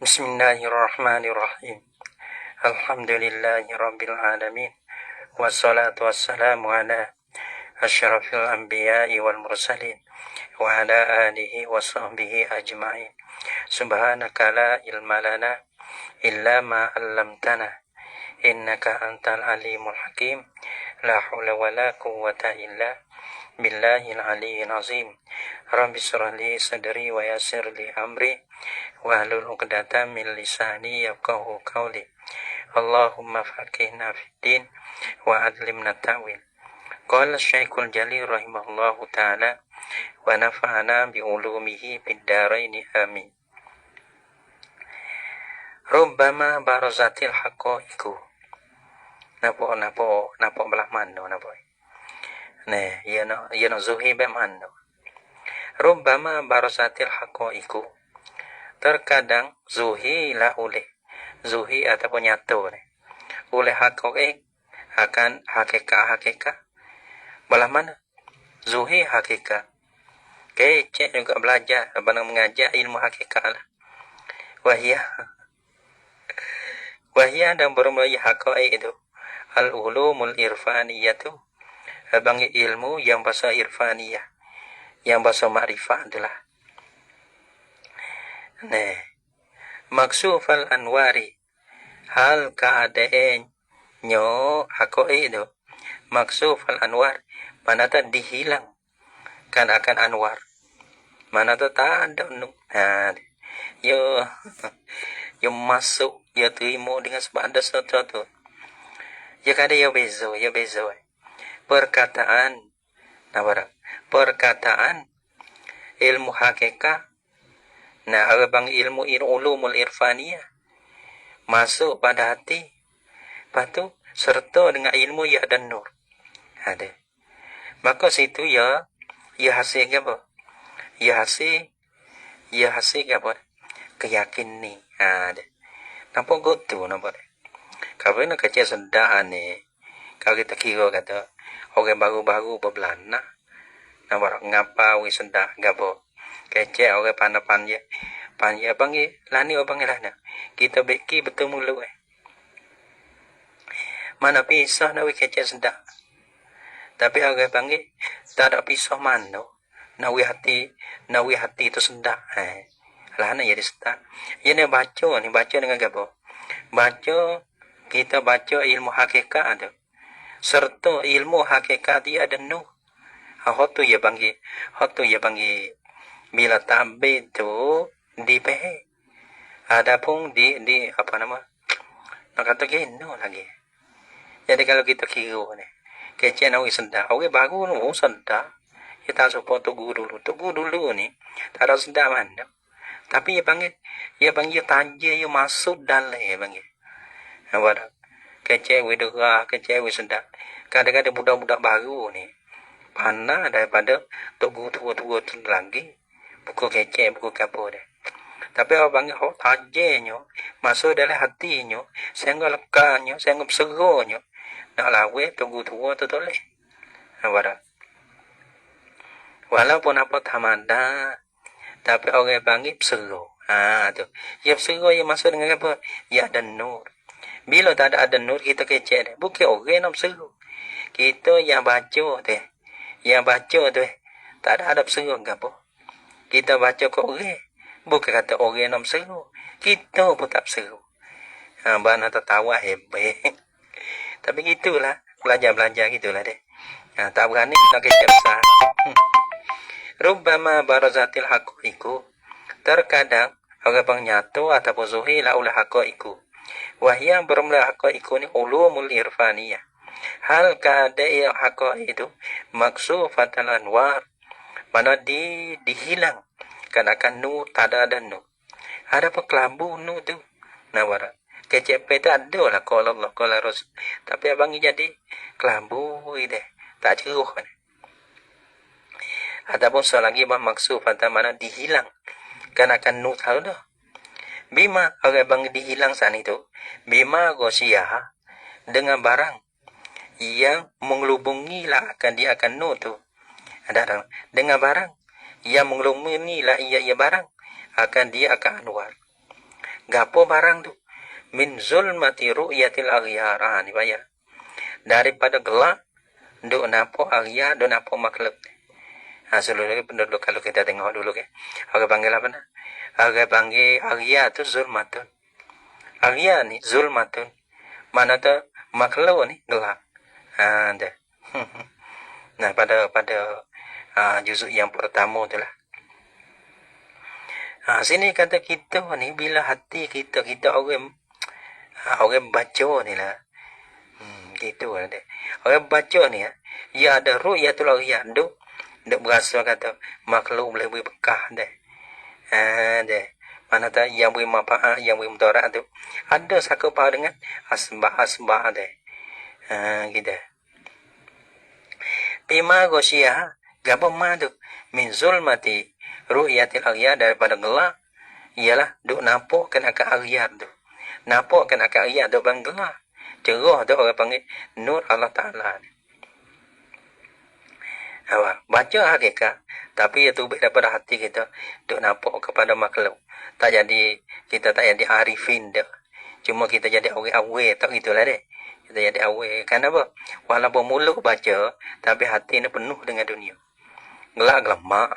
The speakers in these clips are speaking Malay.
Bismillahirrahmanirrahim. Alhamdulillahi rabbil alamin. Wassalatu wassalamu ala asyrafil anbiya'i wal mursalin wa ala alihi wa sahbihi ajma'in. Subhanaka la ilma lana illa ma 'allamtana innaka antal alimul hakim. La haula wa la quwwata illa billahil aliyyil azim. Rabbi shrah li sadri wa yassir li amri wahlul 'uqdatam min lisani yafqahu qawli. Allahumma faqihna fid din wa 'allimna ta'wil. Qala Syekhul Jalil rahimahullahu ta'ala wa nafa'ana bi ulumihi fid dharaini amin. Rubbama barazatil haqaiqu. Napa belah mano napa? Nah, yana zuhi be mano. Rubbama barazatil haqaiqu. Terkadang zuhi lah oleh zuhi ataupun nyata oleh haqaiq akan hakikat belah mana? Zuhi hakikat. Kecek juga belajar abang mengajar ilmu hakikat lah. Wahia dan bermulai haqaiq itu al-ulumul irfaniyah tu abang ilmu yang bahasa irfaniyah, yang bahasa makrifat adalah maksufal anwari, hal keadaan nyo haqaiq itu maksufal anwar, mana tak dihilang kan akan anwar, mana tak ada yo masuk yo terima dengan sebab ada sesuatu ya kada yo bezo perkataan ilmu hakikat abang ilmu ulumul irfaniyah masuk pada hati, lepas serta dengan ilmu ya dan nur ada, maka situ ya hasil apa? Ya hasil apa? Keyakin ni ada. Nampak gotu nampak. Kalau nak kerja sedar ni, kalau kita kira kata orang baru-baru berbelana, nampak ngapa we sedar gapo? Kecek orang panjang panggil lani orang panggil lana. Kita beki betul mulu mana pisah nak we kecek sedar. Tapi orang panggil tak ada pisah mana. Nawi hati itu sedar. Lana jadi sedar. Ini baca dengan gapo? Kita baca ilmu hakikat ada. Serta ilmu hakikat dia ada nur. Hotu ya panggil bila tabe tu dipehe. Adapun di apa nama? Nak kata gino lagi. Jadi kalau kita kira ni, kecek nawi sedar. Orang baru nu sedar. Kita support tunggu dulu ni. Tak ada sedar mana. Tapi dia panggil tanja dia masuk dalam dia panggil. Apa? Kecek we derah, kecek we sedar. Kadang-kadang budak-budak baru ni panah daripada tunggu tua tu lagi. Buku kecek, buku kapur dia. Tapi orang panggil tajanya masuk dalam hatinya, sehingga lekanya, sehingga berserunya. Nak lawe tunggu tua tu boleh. Apa? Walaupun apa tamada, tapi orang panggil berseru. Tu. Ya berseru yang masuk dengan apa? Ya ada nur. Bila tak ada nur, kita kecek dia. Bukan orang nak berseru. Kita yang baca tu. Tak ada berseru ke apa? Kita baca ke orang. Bukan kata orang nak berseru. Kita pun tak berseru. Bana tertawa hebat. Tapi gitulah. Belajar gitulah deh. Tak berani nak kecek besar. Rubbama barazatil haqaiqu. Terkadang orang pengnyato ataupun zuhir lah oleh haqaiqu. Wahia bermula haqaiqu ni ulumul irfaniyah. Hal keadaan haqaiq itu maksufatal anwar. Mana dihilang kan akan nur, tak ada nur. Ada apa kelambu nur tu? Nawara. Kecep itu ada lah kalau Allah kalau Rasul. Tapi abang jadi kelambu ini tak ceruh kan. Ataupun selagi maksud pada mana dihilang kan akan nur tahu dah. Bima orang bang dihilang saat itu. Bima gosiyah dengan barang yang mengelubungi lah akan dia akan nur tu. Ada dengan barang yang mengelubungi lah ia barang akan dia akan anwar. Gapo barang tu? Min zulmati ru'yatil aghyar. Ni bayar. Daripada gelap, duk napo aghyar, duk napo makhluk. Seluruh penduduk kalau kita tengok dulu ke. Orang panggil apa nak? Orang panggil aghyar tu zulmatun. Aghyar ni zulmatun. Mana tu makhluk ni gelap. Dah. Nah, pada juzuk yang pertama tu lah. Sini kata kita ni bila hati kita orang baca ni lah. Gitu lah deh. Orang baca ni ya ada ru'yatul aghyar duk berasa kata makhluk boleh beri bekah deh. Deh. Mana tak yang beri manfaat, yang beri mudarat tu. Ada sakapa dengan asbah deh. Gitu. Bima ghasyiyah gapo ma tu min zulmati ru'yatil aghyar daripada gelap ialah duk nampak kan akan aghyar tu. Nampak kan akan aghyar tu bang gelap. Cerah tu orang panggil nur Allah Ta'ala ni. Baca hakikat tapi itu daripada hati kita duk nampak kepada makhluk. Tak jadi kita tak jadi arifin dah. Cuma kita jadi awal tak gitulah deh. Kita jadi awal. Kenapa? Walaupun mulut baca tapi hati ni penuh dengan dunia. Gelak gelamak.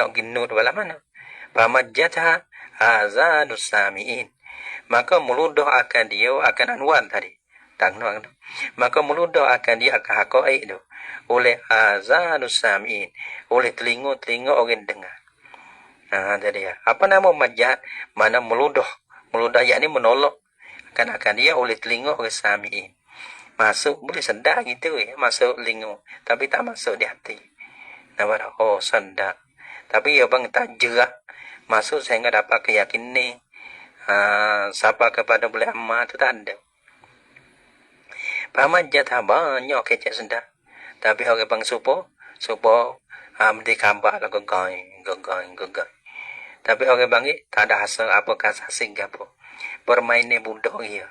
Nak ginut bala mana? Pamajjatha azanus samiin. Maka meludah akan dia akan anwar tadi. Tak nak. Maka meludah akan dia akan haqaiq tu oleh azanus samiin, oleh telinga orang dengar. Tadi ya. Apa nama majat? Mana meludah. Meludah yakni menolak akan dia oleh telinga orang samiin. Masuk boleh sedar gitu ya, masuk telinga tapi tak masuk di hati. Nampak sedar. Tapi ya bang tak jerak masuk sehingga dapat keyakinan siapa kepada boleh amal tu tak ada. Pamajat banyak kecek sedar. Tapi orang bang supo mesti kambak lah gegai. Tapi orang bang tak ada hasil apa kasih apa. Permainan budak dia.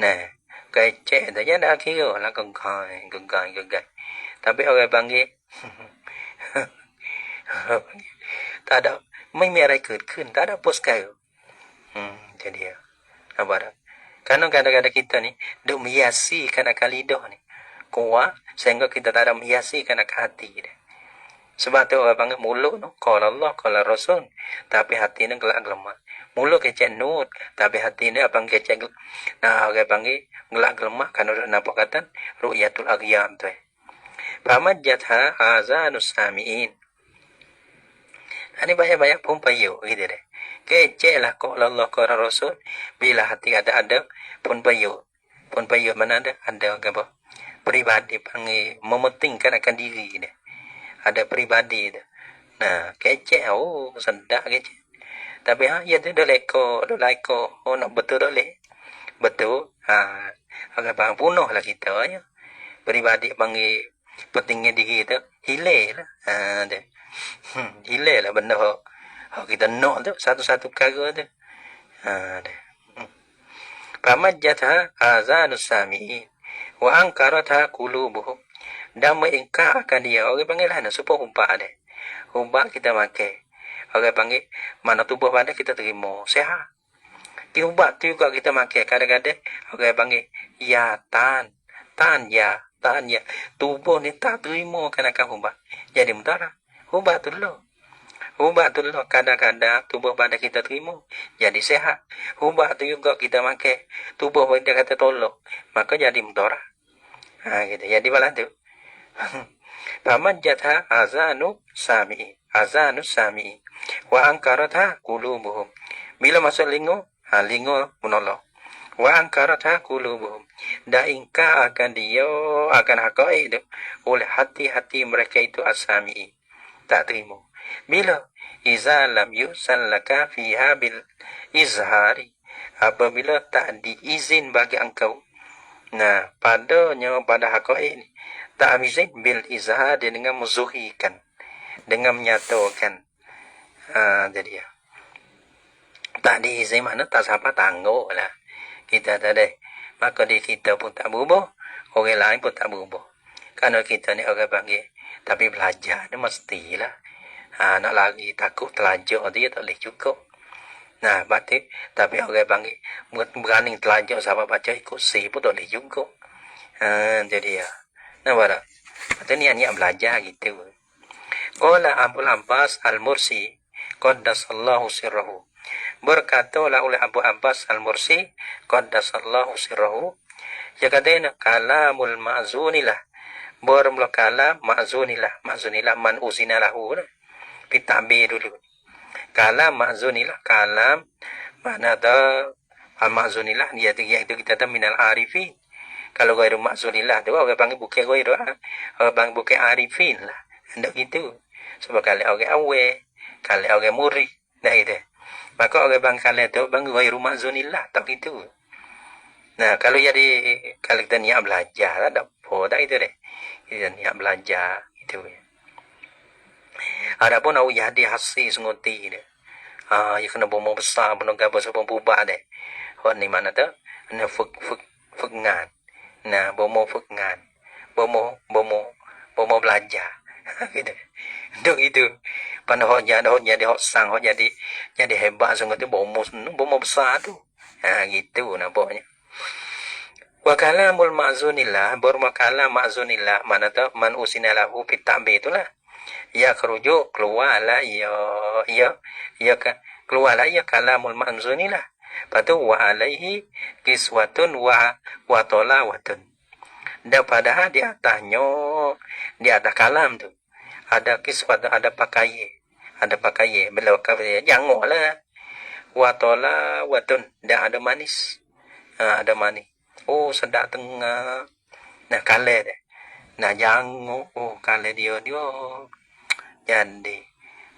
Nah, kecek tu jangan kira lah gegai. Tapi orang bang tak adaไม่มีอะไรเกิดขึ้น tak ada apa sekali. Jadi ya. Apa dah? Karena kadang-kadang kita ni duk menghiasi kan akal lidah ni. Kuat sehingga kita tak ada menghiasi kan akal hati dia. Sebab tu orang panggil mulut tu qala Allah qala Rasul tapi hati ni gelak gelemak. Mulut kecek nur tapi hati ni abang kecek. Orang panggil gelak gelemak kan orang nampak kata ru'yatul aghyar tu. Pamajjatha azanus samiin. Ini banyak-banyak pun payu gitu deh. Kecek lah qala Allah qala Rasul bila hati ada pun payu. Pun payu mana ada apa? Pribadi panggil mementingkan akan diri dia. Ada pribadi dia. Nah, kecek sedap kecek. Tapi ya tu dah leko. Nak betul dah leh. Betul. Agak bang punuh lah kita ya. Pribadi panggil pentingnya diri tu hilang lah. Dia. Hilang lah benda kita nak tu satu-satu perkara tu. Dia. Pamajjatha azanus samiin wa ankaratha qulubuhum. Dan mengingkar akan dia. Orang panggil lah supaya humpak dia. Humpak kita makan. Orang panggil mana tubuh badan kita terima. Sehat. Di humpak tu juga kita makan. Kadang-kadang orang panggil ya tan ya. Tubuh ni tak terima akan humpak. Jadi mudarat. Humpak tu dulu. Kadang-kadang tubuh badan kita terima. Jadi sehat. Humpak tu juga kita makan. Tubuh badan kata tolong. Maka jadi mudarat. Gitu. Jadi malah tu. Pamajjatha azanus sami'i wa ankaratha qulubuhum. Bila masuk lingo menolak. Wa ankaratha qulubuhum. Dan ingkar akan dia akan haqaiq itu oleh hati-hati mereka itu as-sami'i. Tak terima. Bila iza lam yusallaka fiha bil izhari. Apabila tak diizin bagi engkau. Nah, pada haqaiq ini tak izin bil izhar dengan menzuhirkan, dengan menyatakan. Jadi ya. Tak diizin mana tak siapa tangguh lah. Kita tak ada. Maka di kita pun tak berubah. Orang lain pun tak berubah. Kerana kita ni orang panggil. Tapi belajar ni mestilah. Nak lagi takut telajar dia tak boleh cukup. Nah, tapi orang panggil berani telanjang sama baca kursi pun boleh juga. Jadi ya. Nah, bara. Itu niat belajar gitu. Qala Abu Abbas Al-Mursi qaddasallahu sirrahu. Berkatalah oleh Abu Abbas Al-Mursi qaddasallahu sirrahu, ya katanya kalamul ma'zunilah, bermula kalam ma'zunilah man uzina lahu, pitabir dulu. Kalam ma'zunilah, kalam mana ada al-ma'zunilah, dia itu kita ada minal arifin. Kalau gairu ma'zunilah tu orang panggil bukan gairu, orang panggil bukan arifin lah. Hendak gitu. Sebab kali orang awe, kali orang murid, dah itu. Maka orang bang kali tu bang gairu ma'zunillah, tak gitu. Nah, kalau kita niat belajar lah, tak apa dah itu deh. Kita niat belajar, itu. Adapun awak jadi hasil senguti deh. Ya kena bomo besar, bomo gabah sebab bubak deh. Hot ni mana tu? Nah, ngan. Nah, bomo ngan. Bomo belajar. Gitu. Duk itu. Pada hot jadi hot sang, hot jadi hebat senguti bomo besar tu. Gitu nampaknya. Wa kalamul ma'zunillah, bermakalam ma'zunillah, mana tu man usina lahu fit ta'bi itulah. Ya kerujuk keluarlah keluarlah ya kalamul ma'zunillah. Patu wa alaihi kiswatun wa tolawatun. Dan padahal di atasnya, di atas kalam tu ada kiswat, ada pakai bila kata jangan lah. Wa tolawatun, dan ada manis. Ada manis. Oh, sedap tengah. Nah, kale deh. Nah, jangan. Oh, kale dia. Jadi,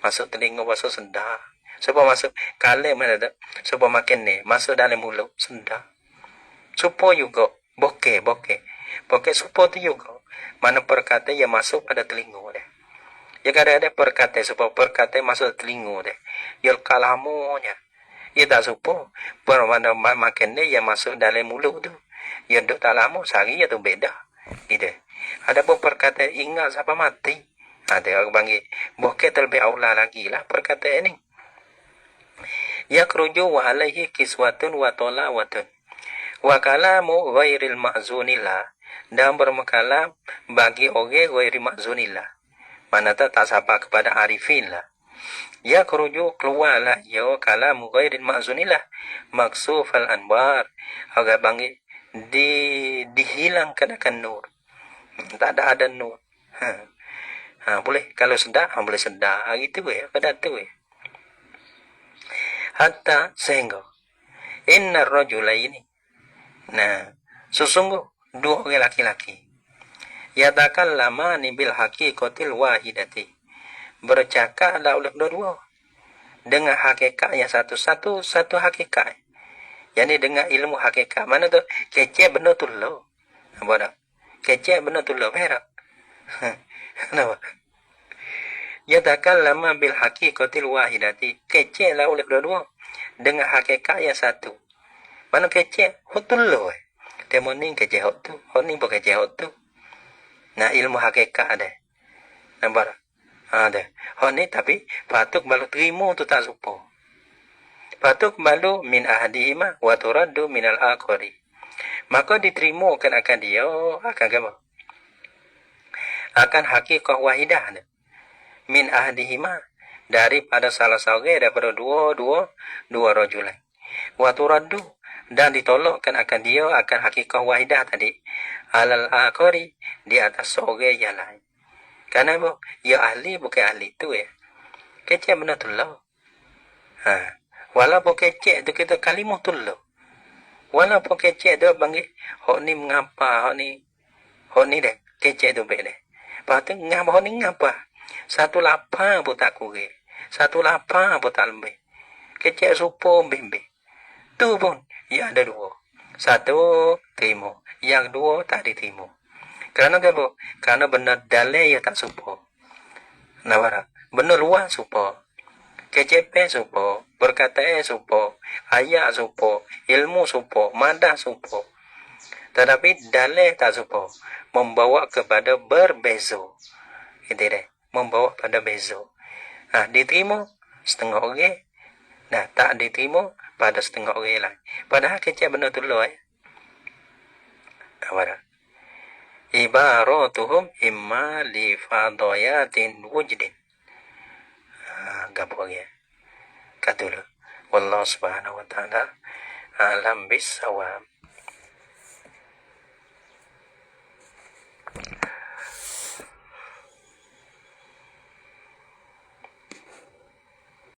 masuk telinga, masuk sedap. Sebab masuk, kale mana dah. Sebab makin ni, masuk dalam mulut, sedap. Supo juga. Bokeh. Bokeh supo tu juga. Mana perkata yang masuk pada telinga deh. Ya ada perkata, sebab perkata masuk telinga deh. Ya kalamunya. Ya tak supo. Mana makin ni yang masuk dalam mulut tu. Ya duduk tak lama, sehari ya tu beda. Gitu. Ada pun perkataan ingat siapa mati. Ada orang panggil, bokeh terlebih aula lagi lah perkataan ini. Ya keruju wa alaihi kiswatun wa tolawatun. Wa kalamu ghairil ma'zunillah. Dan bermakalam bagi orang ghairil ma'zunillah. Mana tak sapa kepada arifin lah. Ya keruju keluarlah ya kalamu ghairil ma'zunillah. Maksufal anbar. Orang panggil, dihilangkan akan nur. Tak ada nur. Boleh kalau sedar, boleh sedar gitu ya, pada tu ya. Hatta sehingga inna rajulaini. Nah, sesungguh dua orang laki-laki. Yatakallamani bil haqiqatil wahidati. Bercakaplah oleh dua-dua dengan hakikat yang satu hakikat. Yani dengan ilmu hakikat. Mana tu? Kecek benda tu lo. Apa dah? Kecek benda tu lo. Perak. Kenapa? Yatakallama bil haqiqatil wahidati. Kecek lah oleh dua-dua dengan hakikat yang satu. Mana kecek? Hotul lo. Temu ni kecek hotu. Hot ni pun kecek hotu. Nah, ilmu hakikat ada. Nampak? Ada. Hot ni tapi patut balu terima tu tak supo. Patut malu min ahadihima wa turaddu minal akhari. Maka diterimakan akan dia, akan apa? Akan hakikat wahidah. Min ahadihima, daripada salah seorang, daripada dua rajulan. Wa turaddu, dan ditolakkan akan dia, akan hakikat wahidah tadi. Alal akhari, di atas seorang yang lain. Kenapa? Ya ahli bukan ahli tu ya. Kecil benar tu lah. Walaupun kecek tu kita kalimah tu lo. Walaupun kecek tu panggil, hok ni mengapa, hok ni deh, kecek tu baik deh. Lepas tu ngapa, hok ni ngapa. Satu lapar pun tak kurang. Satu lapar pun tak lebih. Kecek supo bimbi. Tu pun, ya ada dua. Satu terima. Yang dua tak diterima. Kerana apa? Kerana benar dalil ya tak supo. Nampak? Benar luar supo. KCP supo, perkataan supo, ayat supo, ilmu supo, madah supo. Tetapi dalil tak supo, membawa kepada berbeza. Gitu deh, membawa pada beza. Diterima setengah orang, Nah, tak diterima pada setengah orang lain. Padahal kecil benda tu dulu. Apa dah? Ibaratuhum imma li fadayatin wujdin. Gabung ya. Kata dulu. Wallahu subhanahu wa ta'ala alam bisawab.